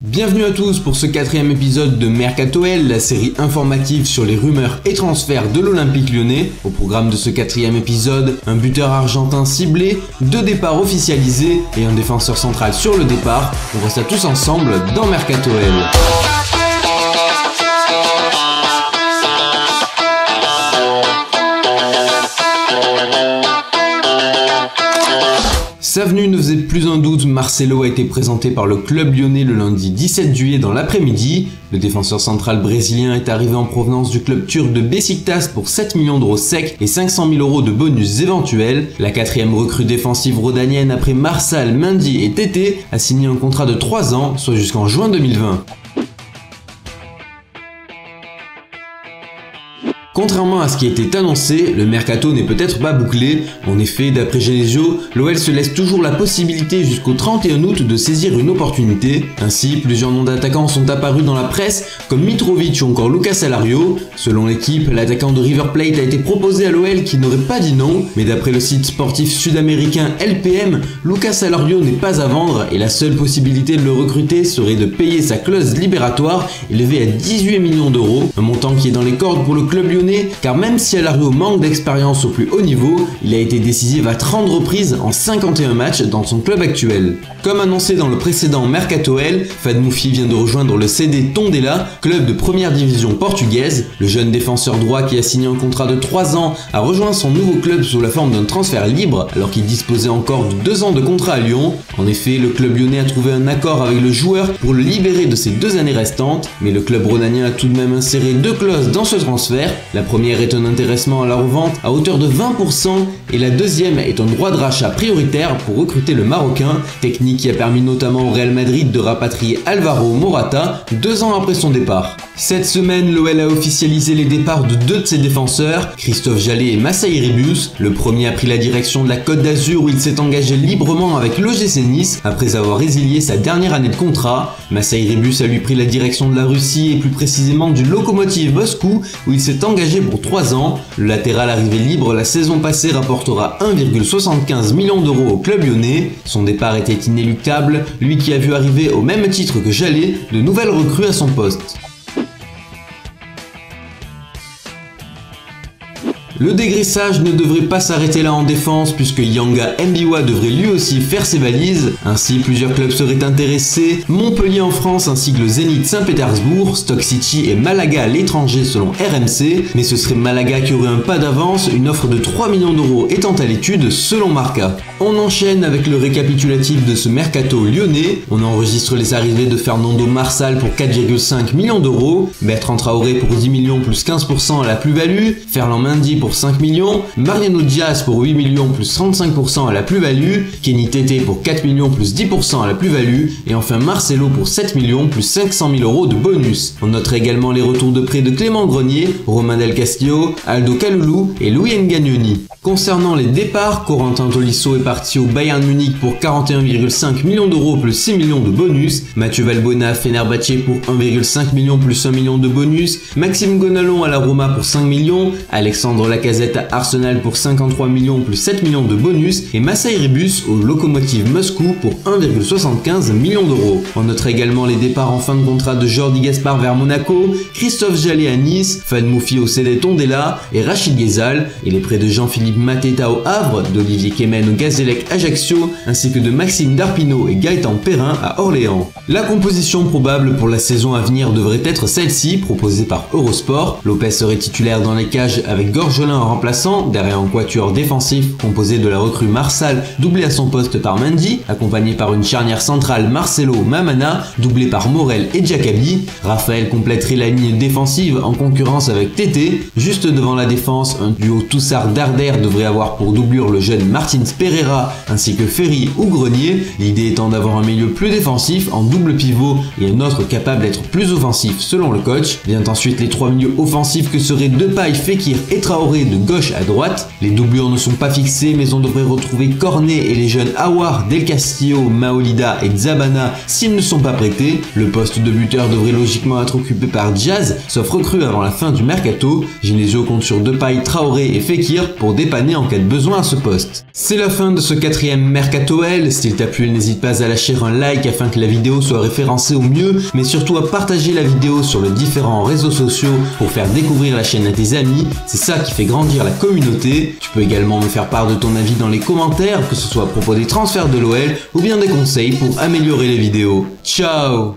Bienvenue à tous pour ce 4e épisode de Mercato-L, la série informative sur les rumeurs et transferts de l'Olympique Lyonnais. Au programme de ce 4e épisode, un buteur argentin ciblé, 2 départs officialisés et un défenseur central sur le départ. On voit ça tous ensemble dans Mercato-L. Sa venue ne faisait plus un doute, Marcelo a été présenté par le club lyonnais le lundi 17 juillet dans l'après-midi. Le défenseur central brésilien est arrivé en provenance du club turc de Beşiktaş pour 7 millions d'euros secs et 500 000 euros de bonus éventuels. La 4e recrue défensive rhodanienne après Marsal, Mendy et Tété a signé un contrat de 3 ans, soit jusqu'en juin 2020. Contrairement à ce qui était annoncé, le mercato n'est peut-être pas bouclé. En effet, d'après Genesio, l'OL se laisse toujours la possibilité jusqu'au 31 août de saisir une opportunité. Ainsi, plusieurs noms d'attaquants sont apparus dans la presse, comme Mitrovic ou encore Lucas Alario. Selon l'équipe, l'attaquant de River Plate a été proposé à l'OL qui n'aurait pas dit non, mais d'après le site sportif sud-américain LPM, Lucas Alario n'est pas à vendre et la seule possibilité de le recruter serait de payer sa clause libératoire élevée à 18 millions d'euros, un montant qui est dans les cordes pour le club lyonnais, car même si Alario manque d'expérience au plus haut niveau, il a été décisif à 30 reprises en 51 matchs dans son club actuel. Comme annoncé dans le précédent Mercato-L, Fad Moufi vient de rejoindre le CD Tondela, club de première division portugaise. Le jeune défenseur droit qui a signé un contrat de 3 ans a rejoint son nouveau club sous la forme d'un transfert libre alors qu'il disposait encore de 2 ans de contrat à Lyon. En effet, le club lyonnais a trouvé un accord avec le joueur pour le libérer de ses 2 années restantes, mais le club rhodanien a tout de même inséré 2 clauses dans ce transfert. La première est un intéressement à la revente à hauteur de 20% et la deuxième est un droit de rachat prioritaire pour recruter le Marocain, technique qui a permis notamment au Real Madrid de rapatrier Alvaro Morata 2 ans après son départ. Cette semaine, l'OL a officialisé les départs de 2 de ses défenseurs, Christophe Jallet et Massaï Ribus. Le premier a pris la direction de la Côte d'Azur où il s'est engagé librement avec l'OGC Nice après avoir résilié sa dernière année de contrat. Massaï Ribus a lui pris la direction de la Russie et plus précisément du Lokomotiv Moscou où il s'est engagé pour 3 ans. Le latéral arrivé libre la saison passée rapportera 1,75 million d'euros au club lyonnais. Son départ était inéluctable, lui qui a vu arriver au même titre que Jallet de nouvelles recrues à son poste. Le dégraissage ne devrait pas s'arrêter là en défense puisque Yanga Mbiwa devrait lui aussi faire ses valises. Ainsi, plusieurs clubs seraient intéressés, Montpellier en France ainsi que le Zénith Saint-Pétersbourg, Stoke City et Malaga à l'étranger selon RMC, mais ce serait Malaga qui aurait un pas d'avance, une offre de 3 millions d'euros étant à l'étude selon Marca. On enchaîne avec le récapitulatif de ce mercato lyonnais. On enregistre les arrivées de Fernando Marsal pour 4,5 millions d'euros, Bertrand Traoré pour 10 millions plus 15% à la plus-value, Ferland Mendy pour 5 millions, Mariano Diaz pour 8 millions plus 35% à la plus-value, Kenny Tété pour 4 millions plus 10% à la plus-value, et enfin Marcelo pour 7 millions plus 500 000 euros de bonus. On notera également les retours de prêt de Clément Grenier, Romain Del Castillo, Aldo Kalulu et Louis Ngagnoni. Concernant les départs, Corentin Tolisso est parti au Bayern Munich pour 41,5 millions d'euros plus 6 millions de bonus, Mathieu Valbuena à Fenerbahçe pour 1,5 million plus 1 million de bonus, Maxime Gonalon à la Roma pour 5 millions, Alexandre Lacazette à Arsenal pour 53 millions plus 7 millions de bonus et Massaï Ribus au Lokomotiv Moscou pour 1,75 million d'euros. On notera également les départs en fin de contrat de Jordi Gaspard vers Monaco, Christophe Jallet à Nice, Fad Moufi au CD Tondela et Rachid Ghezal, et les prêts de Jean-Philippe Mateta au Havre, d'Olivier Kemen au Gazélec Ajaccio, ainsi que de Maxime Darpino et Gaëtan Perrin à Orléans. La composition probable pour la saison à venir devrait être celle-ci, proposée par Eurosport. Lopez serait titulaire dans les cages avec Gorgelin en remplaçant, derrière un quatuor défensif composé de la recrue Marsal, doublé à son poste par Mendy, accompagné par une charnière centrale Marcelo-Mamana, doublé par Morel et Diakabi. Raphaël compléterait la ligne défensive en concurrence avec Tété. Juste devant la défense, un duo Toussard-Darder devrait avoir pour doublure le jeune Martins Pereira ainsi que Ferry ou Grenier, l'idée étant d'avoir un milieu plus défensif en double pivot et un autre capable d'être plus offensif selon le coach. Vient ensuite les 3 milieux offensifs que seraient Depay, Fekir et Traoré Traoré de gauche à droite. Les doublures ne sont pas fixées, mais on devrait retrouver Cornet et les jeunes Aouar, Del Castillo, Maolida et Zabana s'ils ne sont pas prêtés. Le poste de buteur devrait logiquement être occupé par Diaz, sauf recrue avant la fin du mercato. Genesio compte sur Depay, Traoré et Fekir pour dépanner en cas de besoin à ce poste. C'est la fin de ce 4e Mercato L. S'il t'a plu, n'hésite pas à lâcher un like afin que la vidéo soit référencée au mieux, mais surtout à partager la vidéo sur les différents réseaux sociaux pour faire découvrir la chaîne à tes amis. C'est ça qui fait grandir la communauté. Tu peux également me faire part de ton avis dans les commentaires, que ce soit à propos des transferts de l'OL ou bien des conseils pour améliorer les vidéos. Ciao!